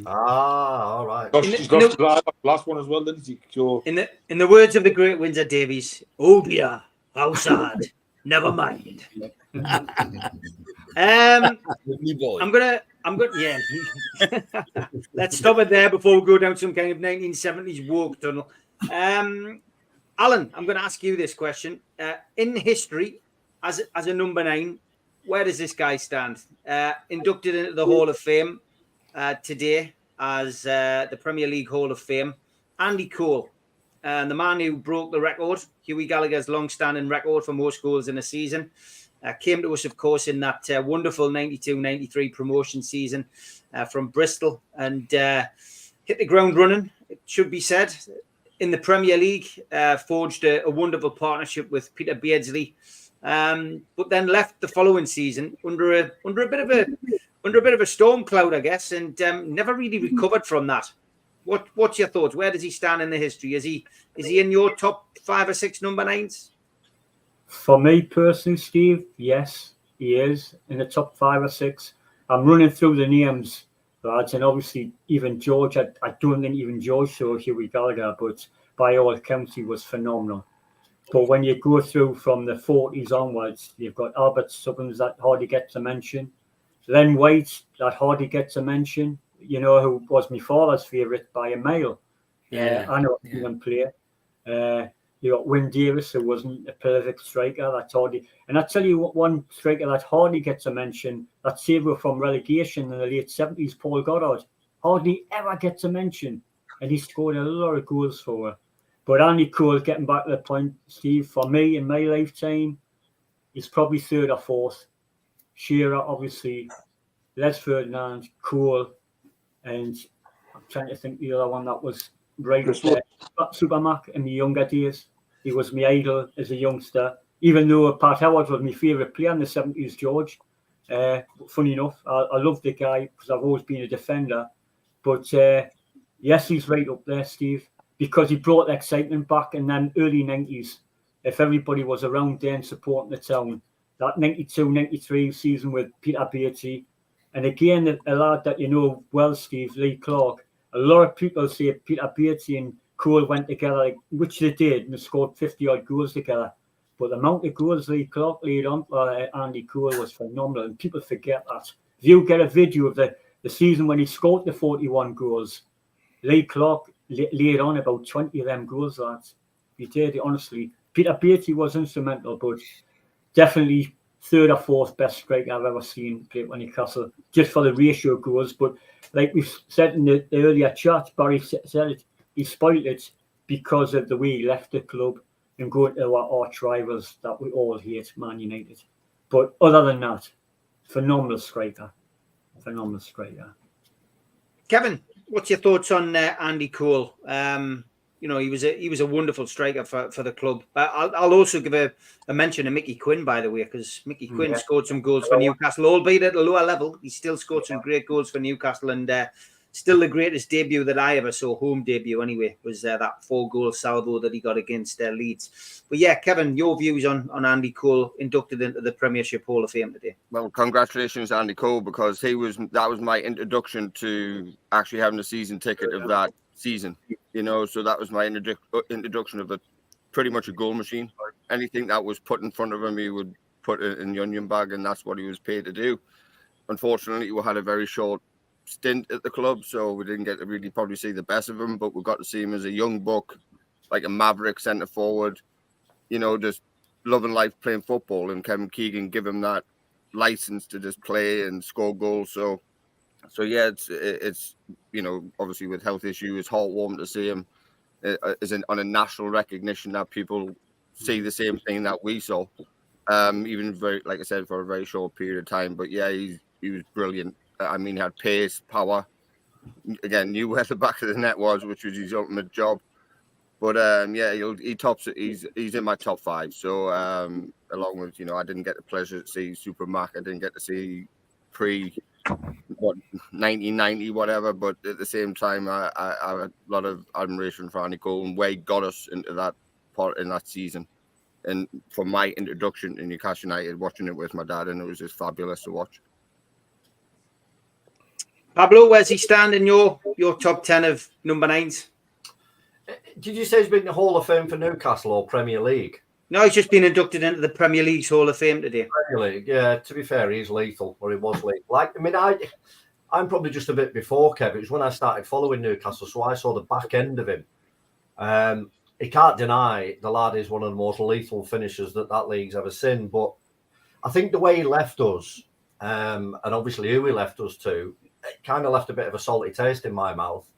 All right. He's lost the last one as well, didn't he? So... In the words of the great Windsor Davies, oh dear, how sad. Never mind. I'm gonna, yeah. Let's stop it there before we go down some kind of 1970s woke tunnel. Alan, I'm going to ask you this question. In history, as a number 9, where does this guy stand? Inducted into the Hall of Fame today as the Premier League Hall of Fame, Andy Cole. And the man who broke the record, Hughie Gallagher's long-standing record for most goals in a season, came to us, of course, in that wonderful 92-93 promotion season from Bristol, and hit the ground running, it should be said, in the Premier League. Forged a wonderful partnership with Peter Beardsley, but then left the following season under a bit of a storm cloud, I guess, and never really recovered from that. What's your thoughts? Where does he stand in the history? Is he in your top 5 or 6 number 9s? For me personally, Steve, yes, he is in the top 5 or 6. I'm running through the names, lads, and obviously even George. I don't think even George saw Hughie Gallagher, but by all accounts, he was phenomenal. But when you go through from the 40s onwards, you've got Albert Stubbins that hardly gets a mention, Len White that hardly gets a mention. Who was my father's favourite by a mile. I know him player. You got Wyn Davis, who wasn't a perfect striker. That's hardly. And I tell you what, one striker that hardly gets a mention, that saved us from relegation in the late 70s, Paul Goddard, hardly ever gets a mention, and he scored a lot of goals for her. But Andy Cole, getting back to the point, Steve, for me in my lifetime, he's probably 3rd or 4th. Shearer, obviously, Les Ferdinand, Cole. And I'm trying to think the other one that was right up there. Supermac in my younger days. He was my idol as a youngster. Even though Pat Howard was my favourite player in the 70s, George. Funny enough, I love the guy because I've always been a defender. But yes, he's right up there, Steve, because he brought the excitement back in them early 90s. If everybody was around there and supporting the town, that 92-93 season with Peter Beattie. And again, a lad that you know well, Steve, Lee Clark. A lot of people say Peter Beattie and Cole went together, which they did, and they scored 50-odd goals together. But the amount of goals Lee Clark laid on Andy Cole was phenomenal, and people forget that. If you get a video of the season when he scored the 41 goals, Lee Clark laid on about 20 of them goals, lads. He did, honestly. Peter Beattie was instrumental, but definitely 3rd or 4th best striker I've ever seen play for Newcastle, just for the ratio goals. But like we've said in the earlier chat, Barry said it, he spoiled it because of the way he left the club and going to our arch rivals that we all hate, Man United. But other than that, phenomenal striker. Kevin, what's your thoughts on Andy Cole? you know, he was a wonderful striker for the club. But I'll also give a mention to Mickey Quinn, by the way, because Mickey Quinn scored some goals for Newcastle, albeit at a lower level. He still scored some great goals for Newcastle, and still the greatest debut that I ever saw, home debut anyway, was that 4-goal salvo that he got against Leeds. But yeah, Kevin, your views on Andy Cole inducted into the Premiership Hall of Fame today? Well, congratulations, Andy Cole, because that was my introduction to actually having a season ticket of that season. You know, so that was my introduction of pretty much a goal machine. Anything that was put in front of him, he would put it in the onion bag, and that's what he was paid to do. Unfortunately, we had a very short stint at the club, so we didn't get to really probably see the best of him, but we got to see him as a young buck, like a maverick centre forward, you know, just loving life, playing football, and Kevin Keegan give him that license to just play and score goals. So yeah, it's you know, obviously with health issues, it's heartwarming to see him on a national recognition that people see the same thing that we saw, even very, like I said, for a very short period of time. But yeah, he was brilliant. I mean, he had pace, power. Again, knew where the back of the net was, which was his ultimate job. But yeah, he tops it. He's in my top 5. So along with, you know, I didn't get the pleasure to see Super Mac. I didn't get to see 1990 whatever. But at the same time, I have a lot of admiration for Andy Cole and where he got us into that part in that season. And from my introduction to Newcastle United, watching it with my dad, and it was just fabulous to watch. Pablo, where's he stand in your top 10 of number 9s? Did you say he's been in the Hall of Fame for Newcastle or Premier League? No, he's just been inducted into the Premier League's Hall of Fame today. Premier League, yeah. To be fair, he's lethal, or he was lethal. Like, I mean, I'm probably just a bit before Kev. It was when I started following Newcastle, so I saw the back end of him. He can't deny the lad is one of the most lethal finishers that league's ever seen. But I think the way he left us, and obviously who he left us to, it kind of left a bit of a salty taste in my mouth.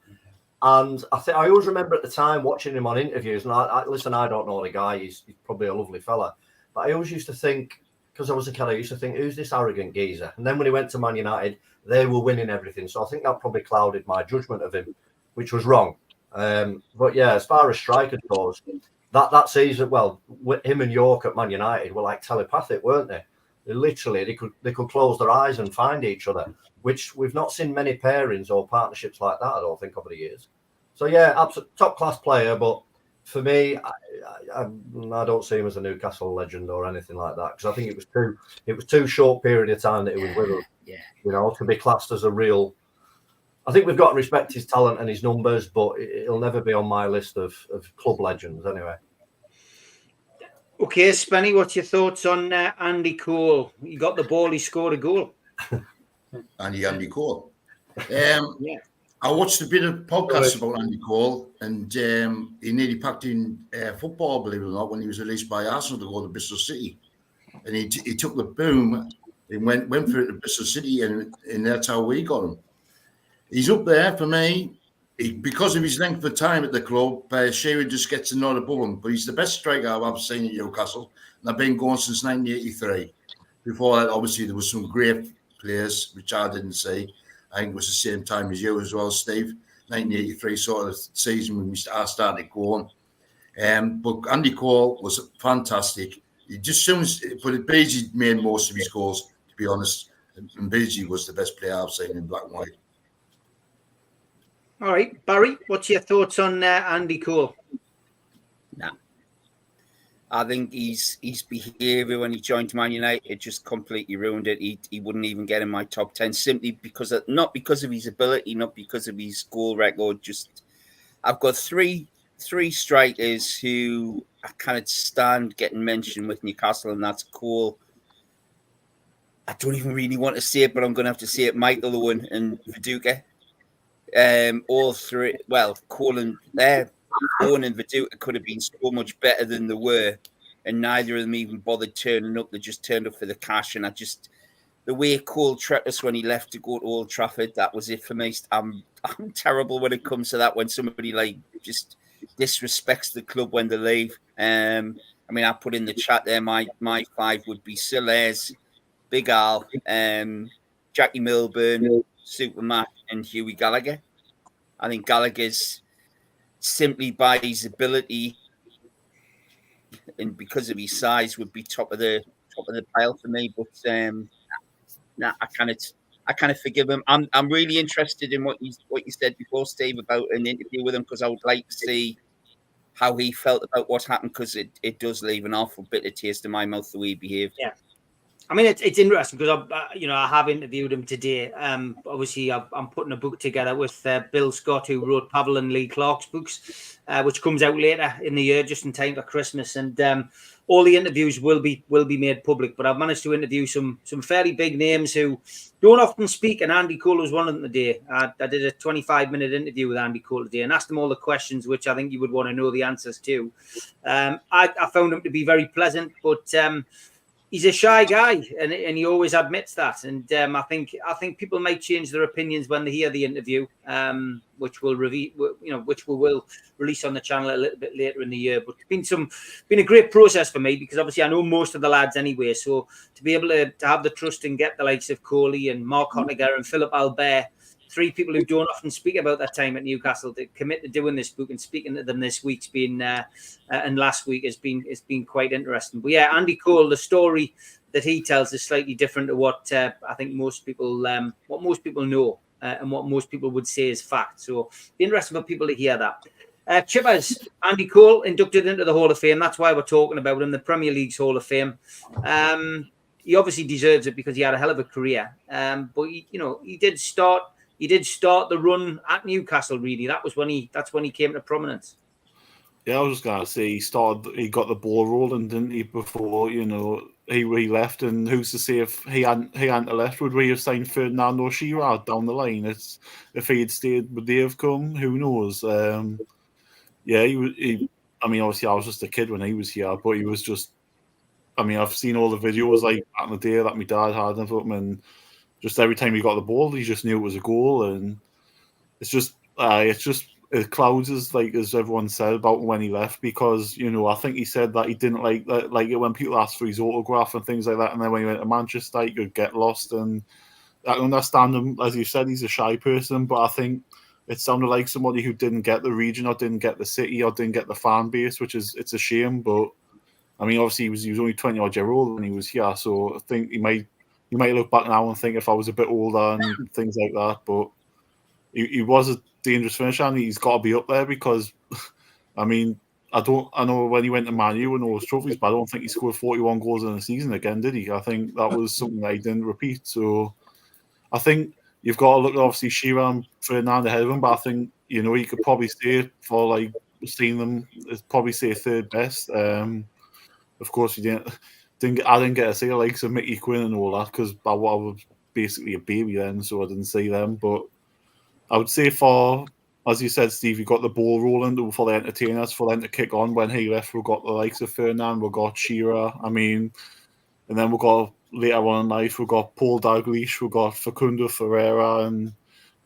And I always remember at the time watching him on interviews, and I listen, I don't know the guy, he's probably a lovely fella, but I always used to think, because I was a kid, I used to think, who's this arrogant geezer? And then when he went to Man United, they were winning everything. So I think that probably clouded my judgment of him, which was wrong. But yeah, as far as strikers goes, that season, well, him and York at Man United were like telepathic, weren't they? Literally, they could close their eyes and find each other, which we've not seen many pairings or partnerships like that, I don't think, over the years. So yeah, absolute top class player, but for me, I don't see him as a Newcastle legend or anything like that, because I think it was too short period of time that he was with us. Yeah, you know, to be classed as a real. I think we've got to respect his talent and his numbers, but it'll never be on my list of club legends anyway. Okay, Spenny, what's your thoughts on Andy Cole? He got the ball, he scored a goal. Andy Cole. Yeah. I watched a bit of podcasts about Andy Cole, and he nearly packed in football, believe it or not, when he was released by Arsenal to go to Bristol City. And he took the boom and went for it to Bristol City, and that's how we got him. He's up there for me. Because of his length of time at the club, Shearer just gets a nod above him. But he's the best striker I've ever seen at Newcastle. And I've been going since 1983. Before that, obviously, there was some great players, which I didn't see. I think it was the same time as you as well, Steve. 1983 sort of season when I started going. But Andy Cole was fantastic. He just but Beasley made most of his goals, to be honest. And Beasley was the best player I've seen in black and white. All right, Barry, what's your thoughts on Andy Cole? Nah. I think his behaviour when he joined Man United just completely ruined it. He wouldn't even get in my top 10 simply because not because of his ability, not because of his goal record. Just I've got three strikers who I kind of stand getting mentioned with Newcastle, and that's Cole. I don't even really want to say it, but I'm going to have to say it. Michael Owen and Viduka. All three. Well, Cole and Owen and Viduka could have been so much better than they were, and neither of them even bothered turning up. They just turned up for the cash, and the way Cole treated us when he left to go to Old Trafford, that was it for me. I'm terrible when it comes to that. When somebody like just disrespects the club when they leave. I mean, I put in the chat there. My 5 would be Silaires, Big Al, Jackie Milburn, Super Matt, and Hughie Gallagher. I think Gallagher's simply by his ability and because of his size would be top of the pile for me. But nah, I kind of forgive him. I'm really interested in what you said before, Steve, about an interview with him, because I would like to see how he felt about what happened, because it does leave an awful bitter taste in my mouth the way he behaved. Yeah. I mean, it's interesting because I have interviewed him today. Obviously, I'm putting a book together with Bill Scott, who wrote Pavel and Lee Clark's books, which comes out later in the year, just in time for Christmas. And all the interviews will be made public. But I've managed to interview some fairly big names who don't often speak, and Andy Cole was one of them today. I did a 25-minute interview with Andy Cole today and asked him all the questions which I think you would want to know the answers to. I found him to be very pleasant, but he's a shy guy, and he always admits that. And I think people might change their opinions when they hear the interview, which we will release on the channel a little bit later in the year. But it's been a great process for me, because obviously I know most of the lads anyway. So to be able to have the trust and get the likes of Coley and Mark Hotniger and Philip Albert, three people who don't often speak about their time at Newcastle, to commit to doing this book and speaking to them this week's been and last week has been quite interesting. But yeah, Andy Cole, the story that he tells is slightly different to what I think most people know and what most people would say is fact. So it'd be interesting for people to hear that. Chippers, Andy Cole inducted into the Hall of Fame. That's why we're talking about him, the Premier League's Hall of Fame. He obviously deserves it because he had a hell of a career. But he did start the run at Newcastle. Really, that's when he came to prominence. Yeah, I was just gonna say he got the ball rolling, didn't he? Before he left, and who's to say if he hadn't left, would we have signed Ferdinando Shearer down the line? If he had stayed, would they have come? Who knows? Yeah, I mean, obviously, I was just a kid when he was here, but he was just. I mean, I've seen all the videos like back in the day that my dad had of him, and just every time he got the ball, he just knew it was a goal, and it's just it clouds us, like as everyone said about when he left, because I think he said that he didn't like it when people asked for his autograph and things like that, and then when he went to Manchester, he could get lost. And I understand him, as you said, he's a shy person, but I think it sounded like somebody who didn't get the region or didn't get the city or didn't get the fan base, it's a shame. But I mean, obviously he was only 20-odd year old when he was here, so I think you might look back now and think if I was a bit older and things like that, but he was a dangerous finisher, and he's got to be up there because, I mean, I know when he went to Man U and all those trophies, but I don't think he scored 41 goals in a season again, did he? I think that was something that he didn't repeat. So I think you've got to look at obviously Shearer and Ferdinand ahead of him, but I think he could probably stay for like seeing them. It's probably say third best. Of course, I didn't get to see the likes of Mickey Quinn and all that because I was basically a baby then, so I didn't see them. But I would say as you said, Steve, you got the ball rolling for the entertainers, for them to kick on. When he left, we got the likes of Ferdinand, we got Shearer. I mean, and then we got later on in life, we got Paul Dalglish, we got Facundo Ferreira, and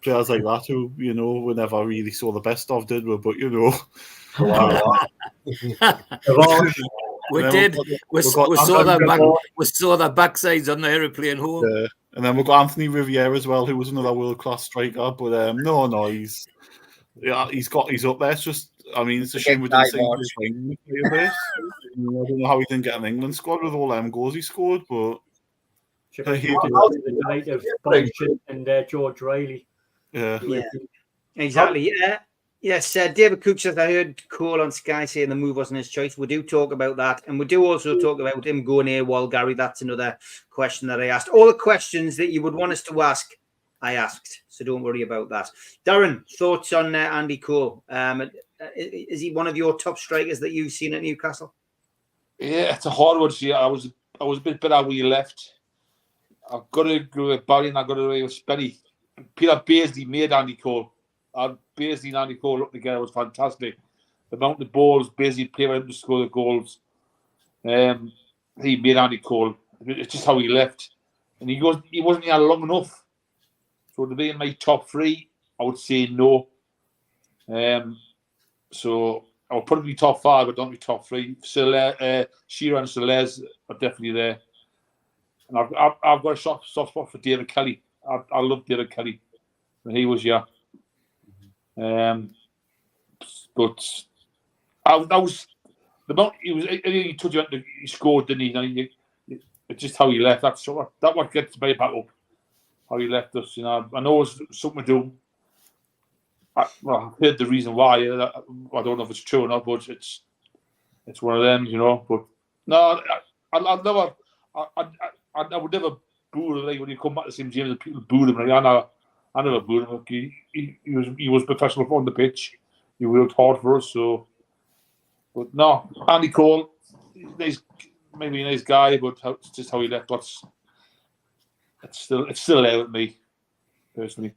players like that who we never really saw the best of, did we? But we did. We saw their backsides on the aeroplane home. Yeah. And then we've got Anthony Riviere as well, who was another world-class striker. But no, he's up there. It's just, I mean, it's a shame we didn't see him. I don't know how he didn't get an England squad with all them goals he scored, but the night of Bonchit and George Riley. Yeah, exactly. Yeah. Yes, David Cook says, I heard Cole on Sky saying the move wasn't his choice. We do talk about that. And we do also talk about him going AWOL, Gary. That's another question that I asked. All the questions that you would want us to ask, I asked. So don't worry about that. Darren, thoughts on Andy Cole? Is he one of your top strikers that you've seen at Newcastle? Yeah, it's a hard one to see. I was a bit bitter when he left. I've got to agree with Barry and I've got to agree with Spenny. Peter Beardsley made Andy Cole. Beardsley and Andy Cole up together was fantastic. The amount of balls Beardsley played for him to score the goals. He made Andy Cole. It's just how he left. And he wasn't here long enough. So to be in my top three, I would say no. So I would probably be top five, but don't be top three. Shearer and Soles are definitely there. And I've got a soft spot for David Kelly. I love David Kelly when he was here. But I was the amount he told you he scored, didn't he? And it's just how he left. That what gets me back up. How he left us, I know it's something to do. I've heard the reason why. I don't know if it's true or not, but it's one of them, But no, I would never boo him. Like when you come back to St James and people booed him. Like I never booed him. He was professional on the pitch. He worked hard for us. So, but no, Andy Cole, maybe a nice guy, but it's just how he left us. It's still there with me, personally.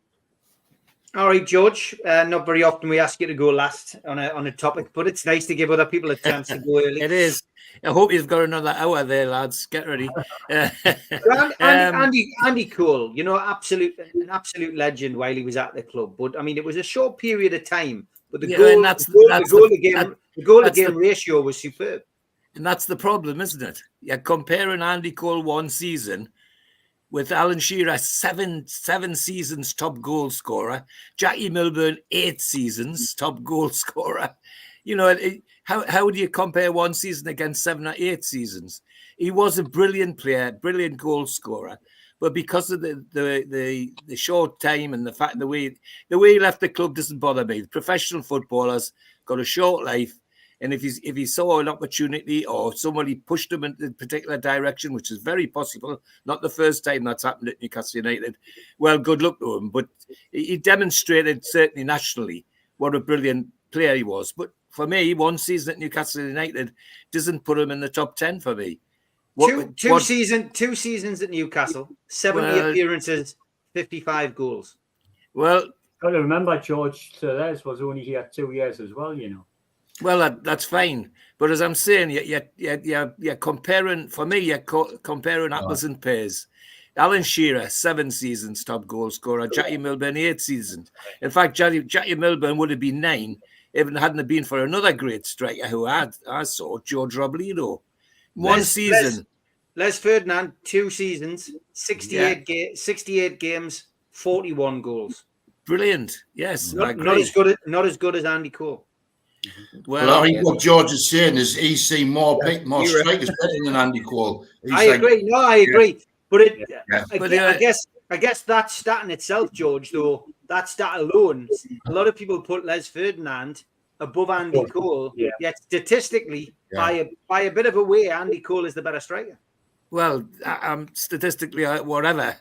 All right, George. Not very often we ask you to go last on a topic, but it's nice to give other people a chance to go early. It is. I hope you've got another hour there, lads. Get ready. Andy Cole, an absolute legend while he was at the club. But I mean, it was a short period of time. But the goal to game ratio was superb. And that's the problem, isn't it? You're comparing Andy Cole one season with Alan Shearer, seven seasons top goal scorer, Jackie Milburn 8 seasons top goal scorer. How do you compare one season against 7 or 8 seasons? He was a brilliant player, brilliant goal scorer, but because of the short time and the fact the way he left the club doesn't bother me. The professional footballers got a short life. And if he saw an opportunity or somebody pushed him in a particular direction, which is very possible, not the first time that's happened at Newcastle United, well, good luck to him. But he demonstrated, certainly nationally, what a brilliant player he was. But for me, one season at Newcastle United doesn't put him in the top 10 for me. Two seasons at Newcastle, 70 appearances, 55 goals. Well, got to remember, George Therese was only here 2 years as well, Well, that's fine, but as I'm saying, you're comparing. For me, you're comparing apples and pears. Alan Shearer, 7 seasons top goal scorer. Jackie Milburn, 8 seasons. In fact, Jackie Milburn would have been 9 if it hadn't been for another great striker who I saw, George Robledo. One season. Les Ferdinand, 2 seasons, 68 games, 41 goals. Brilliant. Yes, not as good as Andy Cole. Well, I think what George is saying is he's seen more strikers better than Andy Cole. I agree. But I guess that stat in itself, George, though, that stat alone, a lot of people put Les Ferdinand above Andy Cole. Yet statistically, by a bit of a way, Andy Cole is the better striker. Well, statistically, whatever.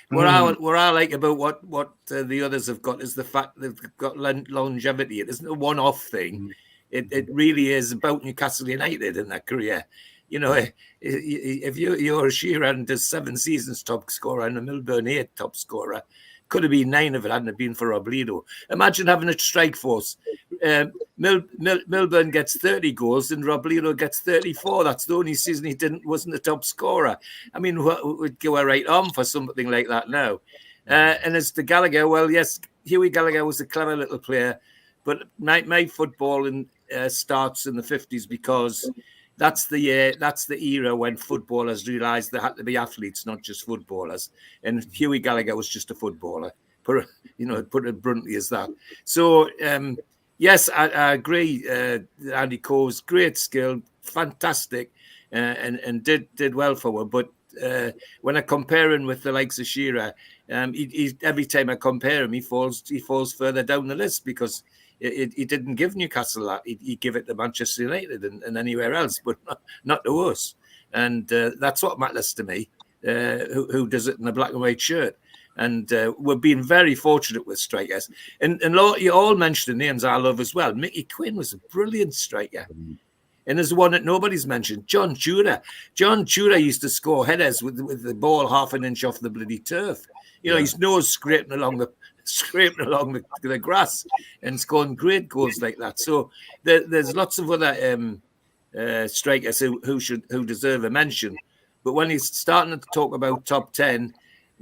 What I like about what the others have got is the fact they've got longevity. It isn't a one-off thing. It really is about Newcastle United in their career. If you're a Shearer and does 7 seasons top scorer and a Milburn 8 top scorer, could have been 9 if it hadn't been for Robledo. Imagine having a strike force. Milburn gets 30 goals and Robledo gets 34. That's the only season he wasn't the top scorer. I mean, would go a right arm for something like that now. And as to Gallagher, well, yes, Hughie Gallagher was a clever little player, but my footballing starts in the 50s because that's the era when footballers realised they had to be athletes, not just footballers. And Hughie Gallagher was just a footballer. Put it bluntly as that. So yes, I agree. Andy Cole's great skill, fantastic, and did well for her. But when I compare him with the likes of Shearer, every time I compare him, he falls further down the list because he didn't give Newcastle that. He gave it to Manchester United and anywhere else, but not to us. And that's what matters to me. Who does it in a black and white shirt? And we've been very fortunate with strikers. And you all mentioned the names I love as well. Mickey Quinn was a brilliant striker. And there's one that nobody's mentioned, John Tudor. John Tudor used to score headers with the ball half an inch off the bloody turf. His nose scraping along the grass and scoring great goals like that. So there's lots of other strikers who deserve a mention. But when he's starting to talk about top 10,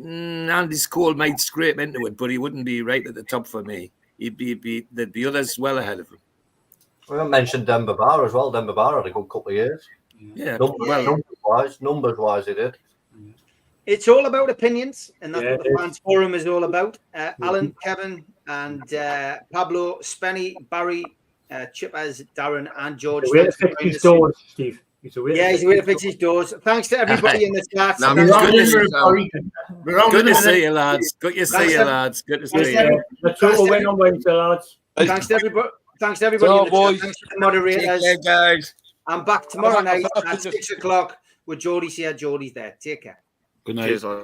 Andy Cole might scrape into it, but he wouldn't be right at the top for me. There'd be others well ahead of him. We haven't mentioned Demba Ba as well. Demba Ba had a good couple of years. Yeah. Numbers wise, he did. It's all about opinions, and that's Yeah, what the fans forum is all about. Alan, Kevin, and Pablo, Spenny, Barry, Chippers, Darren, and George. He's away to fix his doors, Steve. He's away to fix his doors. Thanks to everybody in the chat. Now, Thanks Good to see you, lads. Good to see you, lads. Good to see you. Let's go win on Wednesday, lads. Thanks to everybody. Thanks to everybody in the boys. chat. Thanks to the moderators. Take care, guys. I'm back tomorrow night at 6 o'clock with Geordie's here. Geordie's there. Take care. Good night. Cheers, all.